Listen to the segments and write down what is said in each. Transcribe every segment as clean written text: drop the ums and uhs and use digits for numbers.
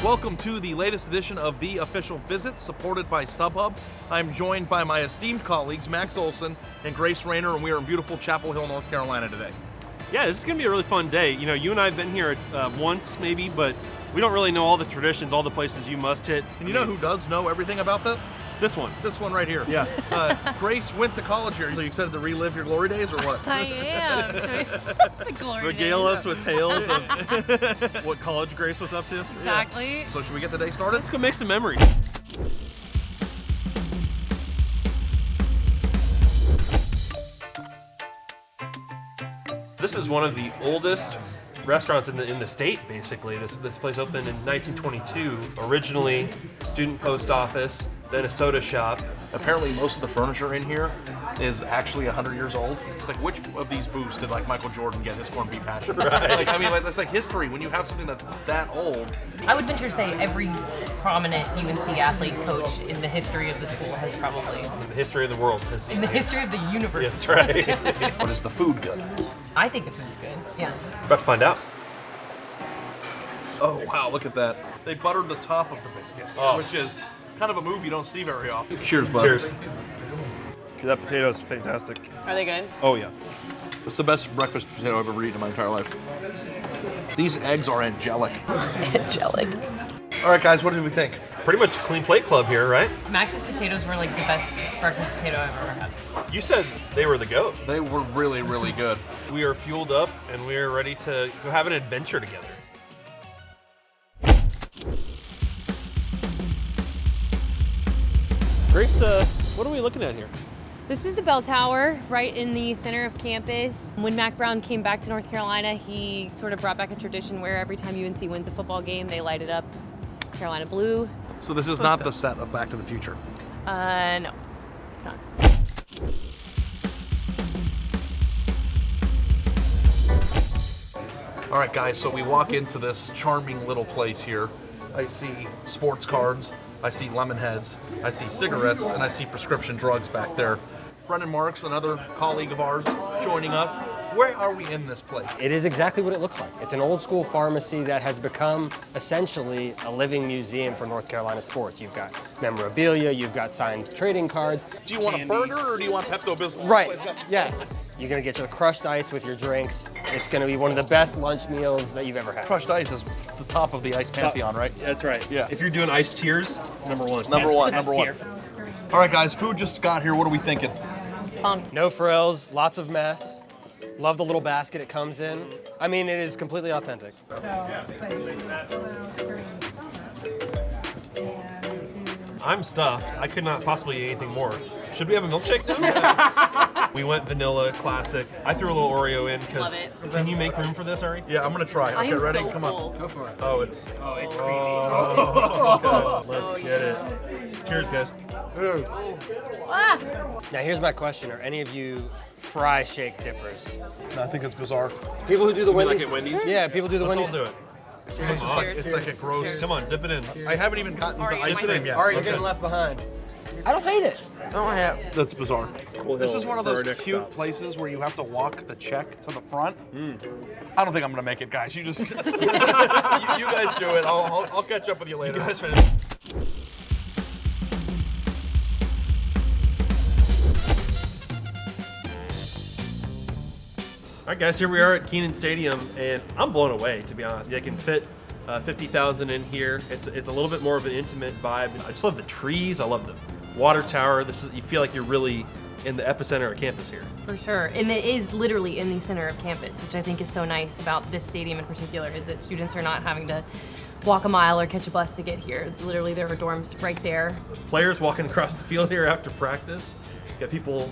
Welcome to the latest edition of The Official Visit, supported by StubHub. I'm joined by my esteemed colleagues, Max Olson and Grace Raynor, and we are in beautiful Chapel Hill, North Carolina today. Yeah, this is going to be a really fun day. You know, you and I have been here once maybe, but we don't really know all the traditions, all the places you must hit. And you know who does know everything about that? This one. This one right here. Yeah. Grace went to college here. So you excited to relive your glory days or what? I am. Regale us with tales of what college Grace was up to. Exactly. So should we get the day started? Let's go make some memories. This is one of the oldest restaurants in the state, basically. This place opened in 1922. Originally, student post office, then a soda shop. Apparently most of the furniture in here is actually 100 years old. It's like, which of these booths did like Michael Jordan get his corned beef hash? Right. That's like history. When you have something that's that old. I would venture to say every prominent UNC athlete coach in the history of the school has probably. In the history of the world. In the history of the universe. Yeah, that's right. But is the food good? I think the food's good, yeah. About to find out. Oh, wow, look at that. They buttered the top of the biscuit, which is kind of a move you don't see very often. Cheers, bud. Cheers. That potato is fantastic. Are they good? Oh, yeah. It's the best breakfast potato I've ever eaten in my entire life. These eggs are angelic. Angelic. All right, guys, what did we think? Pretty much clean plate club here, right? Max's potatoes were like the best breakfast potato I've ever had. You said they were the GOAT. They were really, really good. We are fueled up and we are ready to go have an adventure together. Grace, what are we looking at here? This is the bell tower right in the center of campus. When Mac Brown came back to North Carolina, he sort of brought back a tradition where every time UNC wins a football game, they light it up Carolina blue. So this is not the set of Back to the Future. No, it's not. All right, guys, so we walk into this charming little place here. I see sports cards, I see lemon heads, I see cigarettes, and I see prescription drugs back there. Brendan Marks, another colleague of ours, joining us. Where are we in this place? It is exactly what it looks like. It's an old school pharmacy that has become essentially a living museum for North Carolina sports. You've got memorabilia, you've got signed trading cards. Do you want a burger or do you want Pepto-Bismol? Right, yes. You're gonna get your crushed ice with your drinks. It's gonna be one of the best lunch meals that you've ever had. Crushed ice is the top of the ice pantheon, right? That's right. Yeah. If you're doing iced tears, number one. Number one. All right, guys, food just got here. What are we thinking? Pumped. No frills, lots of mess. Love the little basket it comes in. I mean, it is completely authentic. I'm stuffed. I could not possibly eat anything more. Should we have a milkshake now? We went vanilla, classic. I threw a little Oreo in because. Love it. Can you make room for this, Ari? Yeah, I'm gonna try. I Okay, am ready? so Come full. on. Go for it. Oh, it's. Oh, it's creamy. Okay, let's get it. Cheers, guys. Ah! Now here's my question. Are any of you fry shake dippers? I think it's bizarre. People who do the mean like Wendy's? at Wendy's? Yeah, people do the Let's Wendy's. all do it. It's like a gross. Come on, dip it in. I haven't even gotten Ari, to ice my cream turn. yet. All right, you're Okay. getting left behind. I don't hate it. That's bizarre. This is one of those Verdict cute stop. places where you have to walk the check to the front. I don't think I'm gonna make it, guys. You just you guys do it. I'll catch up with you later. You guys finish. All right, guys, here we are at Kenan Stadium, and I'm blown away, to be honest. They can fit 50,000 in here. It's a little bit more of an intimate vibe. I just love the trees. I love the water tower. You feel like you're really in the epicenter of campus here. For sure, and it is literally in the center of campus, which I think is so nice about this stadium in particular, is that students are not having to walk a mile or catch a bus to get here. Literally, there are dorms right there. Players walking across the field here after practice. Got people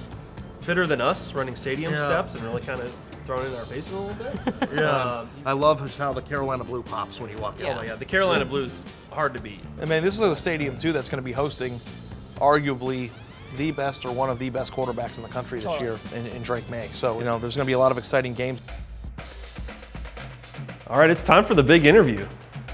fitter than us running stadium steps and really kind of thrown in our faces a little bit. Yeah. I love how the Carolina blue pops when you walk in. Yeah. Oh my God, the Carolina Blues, hard to beat. And man, this is the stadium too that's going to be hosting arguably the best or one of the best quarterbacks in the country this year in Drake Maye. So, there's going to be a lot of exciting games. All right, it's time for the big interview.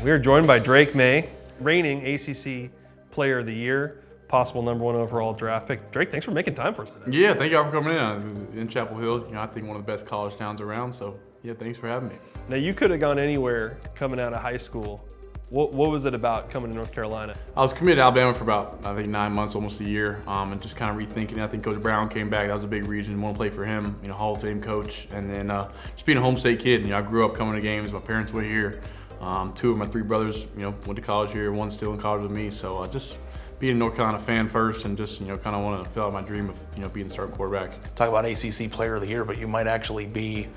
We are joined by Drake Maye, reigning ACC Player of the Year, possible #1 overall draft pick. Drake, thanks for making time for us today. Yeah, thank y'all for coming in. This is in Chapel Hill, I think one of the best college towns around. So yeah, thanks for having me. Now you could have gone anywhere coming out of high school, What was it about coming to North Carolina? I was committed to Alabama for about, I think, 9 months, almost a year, and just kind of rethinking. I think Coach Brown came back. That was a big reason. Want to play for him, Hall of Fame coach. And then just being a home state kid. I grew up coming to games. My parents were here. 2 of my 3 brothers, went to college here. One's still in college with me. So just being a North Carolina fan first, and just kind of want to fulfill my dream of being the starting quarterback. Talk about ACC Player of the Year, but you might actually be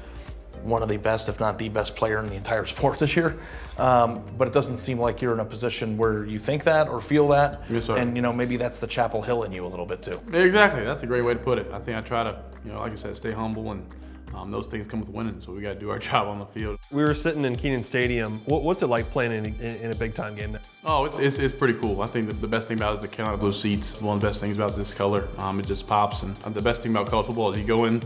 one of the best, if not the best player in the entire sport this year. But it doesn't seem like you're in a position where you think that or feel that. Yes, sir. And maybe that's the Chapel Hill in you a little bit too. Exactly. That's a great way to put it. I think I try to, like I said, stay humble, and those things come with winning. So we got to do our job on the field. We were sitting in Kenan Stadium. What's it like playing in a big time game there? Oh, it's pretty cool. I think that the best thing about it is the Carolina blue seats. One of the best things about this color, it just pops. And the best thing about college football is you go in,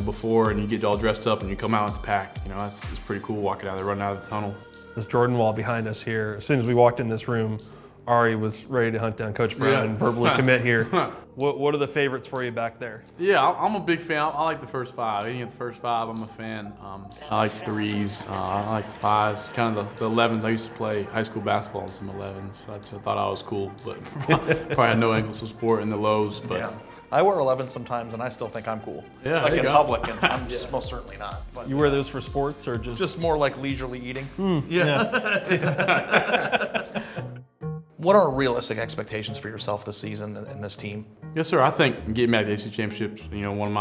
before, and you get all dressed up, and you come out, it's packed. It's pretty cool walking out there, running out of the tunnel. This Jordan wall behind us here. As soon as we walked in this room, Ari was ready to hunt down Coach Brown and verbally commit here. What are the favorites for you back there? Yeah, I'm a big fan. I like the first 5. Any of the first 5, I'm a fan. I like the 3s. I like the 5s. Kind of the 11s. I used to play high school basketball in some 11s. So I thought I was cool, but probably had no ankle support in the lows. But Yeah. I wear 11 sometimes, and I still think I'm cool. Yeah, like there you in go. public, and I'm most certainly not. But You wear those for sports or just more like leisurely eating. Yeah. What are realistic expectations for yourself this season and this team? yes, sir. I think getting back to ACC championships, one of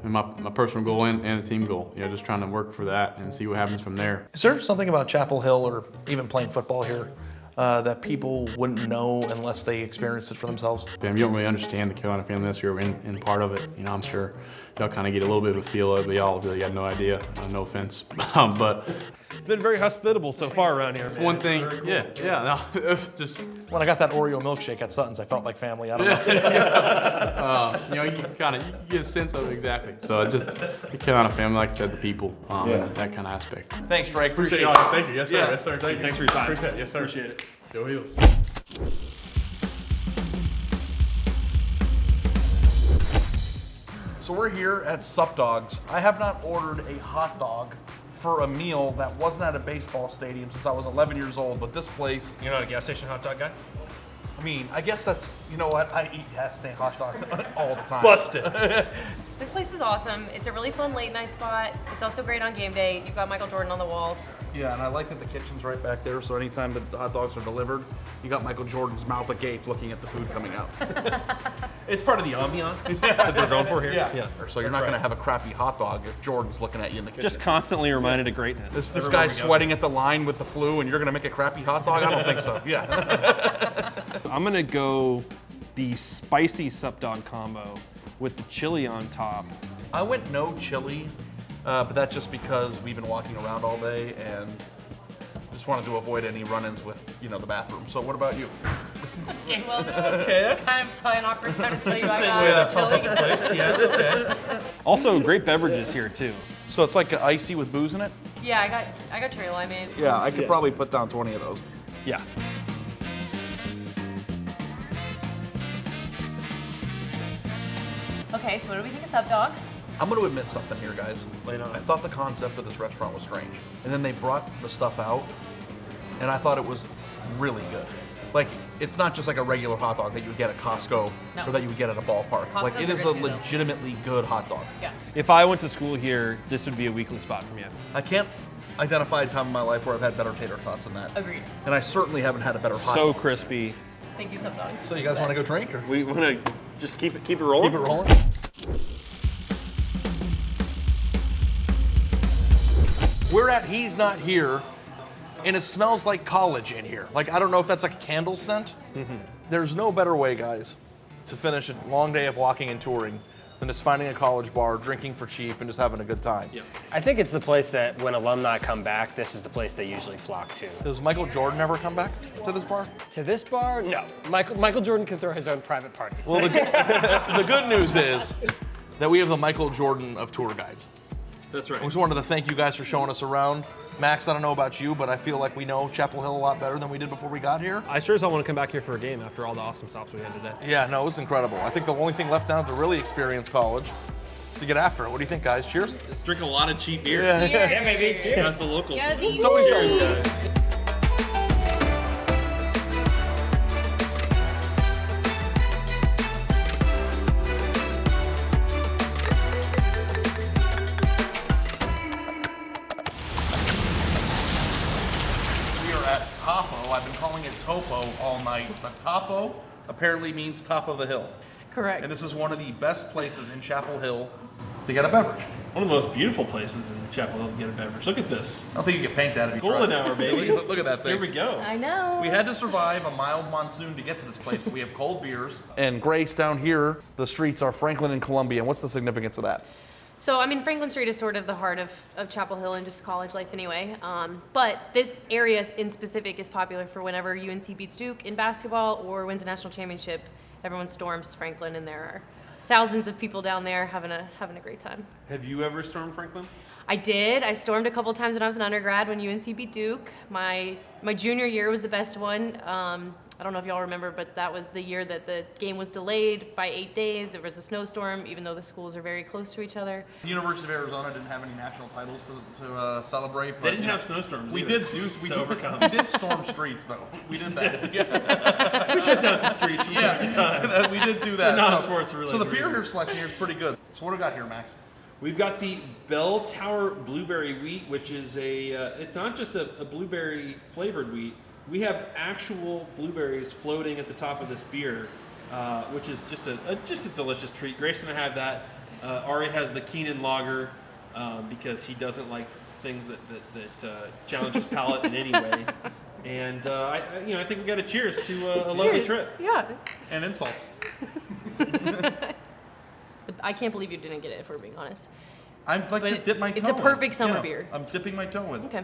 my personal goal and a team goal. Just trying to work for that and see what happens from there. Is there something about Chapel Hill or even playing football here that people wouldn't know unless they experienced it for themselves? You don't really understand the Carolina family unless you're in part of it. I'm sure y'all kind of get a little bit of a feel of it, but y'all really got no idea. No offense, but it's been very hospitable so far around here. Man. one thing, yeah, no, it was just. When I got that Oreo milkshake at Sutton's, I felt like family. I don't know. You get a sense of it exactly. So just the Carolina family, like I said, the people, and that kind of aspect. Thanks, Drake. Appreciate it. Thank you. Yes, sir. Yeah. Yes, sir. Thank you. Thanks for your time. Appreciate it. Yes, sir. Appreciate it. Go Heels. So we're here at Sup Dogs. I have not ordered a hot dog for a meal that wasn't at a baseball stadium since I was 11 years old, but this place, You're not a gas station hot dog guy? I mean, I guess that's, you know what, I eat gas station hot dogs all the time. Busted. This place is awesome. It's a really fun late night spot. It's also great on game day. You've got Michael Jordan on the wall. Yeah, and I like that the kitchen's right back there, so anytime the hot dogs are delivered, you got Michael Jordan's mouth agape looking at the food coming out. It's part of the ambiance that they're going for here. Yeah. So you're not going to have a crappy hot dog if Jordan's looking at you in the kitchen. Just constantly reminded of greatness. This guy's sweating at the line with the flu, and you're going to make a crappy hot dog? I don't think so. Yeah. I'm gonna go the spicy Sup Dog combo with the chili on top. I went no chili, but that's just because we've been walking around all day and just wanted to avoid any run-ins with, the bathroom. So what about you? Okay, well, Okay, I'm probably an awkward time to tell you I got chili. yeah, okay. Also, great beverages here too. So it's like icy with booze in it? Yeah, I got cherry limeade. Yeah, I could probably put down 20 of those. Yeah. Okay, so what do we think of Sup Dogs? I'm going to admit something here, guys. Lay it on. I thought the concept of this restaurant was strange. And then they brought the stuff out, and I thought it was really good. Like, it's not just like a regular hot dog that you would get at Costco No. or that you would get at a ballpark. Like, Costco's it is a are good too, though. legitimately good hot dog. Yeah. If I went to school here, this would be a weekly spot for me. I can't identify a time in my life where I've had better tater tots than that. Agreed. And I certainly haven't had a better hot So dog. crispy. Thank you, Sup Dogs. So you guys want to go drink? Or? We want to just keep it rolling. Keep it rolling? We're at Hes Not Here, and it smells like college in here. Like, I don't know if that's like a candle scent. There's no better way, guys, to finish a long day of walking and touring than just finding a college bar, drinking for cheap, and just having a good time. Yeah. I think it's the place that when alumni come back, this is the place they usually flock to. Does Michael Jordan ever come back to this bar? To this bar, no. Michael Jordan can throw his own private parties. Well, the good news is that we have the Michael Jordan of tour guides. That's right. I just wanted to thank you guys for showing us around. Max, I don't know about you, but I feel like we know Chapel Hill a lot better than we did before we got here. I sure as hell want to come back here for a game after all the awesome stops we had today. Yeah, no, it was incredible. I think the only thing left now to really experience college is to get after it. What do you think, guys? Cheers. Let's drink a lot of cheap beer. Yeah. Yeah, That's the locals. Guys, It's always those guys. I've been calling it Topo all night, but Topo apparently means top of the hill. Correct. And this is one of the best places in Chapel Hill to get a beverage. One of the most beautiful places in Chapel Hill to get a beverage. Look at this. I don't think you can paint that if you try. Golden hour, baby. Look at that thing. Here we go. I know. We had to survive a mild monsoon to get to this place, but we have cold beers. And Grace, down here, the streets are Franklin and Columbia. And what's the significance of that? So, I mean, Franklin Street is sort of the heart of Chapel Hill and just college life anyway. But this area in specific is popular for whenever UNC beats Duke in basketball or wins a national championship. Everyone storms Franklin, and there are thousands of people down there having a great time. Have you ever stormed Franklin? I did. I stormed a couple times when I was an undergrad when UNC beat Duke. My junior year was the best one. I don't know if y'all remember, but that was the year that the game was delayed by 8 days. It was a snowstorm, even though the schools are very close to each other. The University of Arizona didn't have any national titles to celebrate. But, They didn't have snowstorms. We either did to overcome. We did storm streets though. We did that. Yeah. We shut down some streets from time to time. We did do that. Non-sports related So the beer reasons. here selection here is pretty good. So what do we got here, Max? We've got the Bell Tower Blueberry Wheat, which is it's not just a blueberry flavored wheat. We have actual blueberries floating at the top of this beer, which is just a delicious treat. Grace and I have that. Ari has the Kenan Lager because he doesn't like things that challenge his palate in any way. And I think we got to cheers to a lovely Cheers. trip. Yeah. And insults. I can't believe you didn't get it, if we're being honest. I'd like But to dip my toe it's a in. perfect summer Yeah, beer. I'm dipping my toe in. Okay.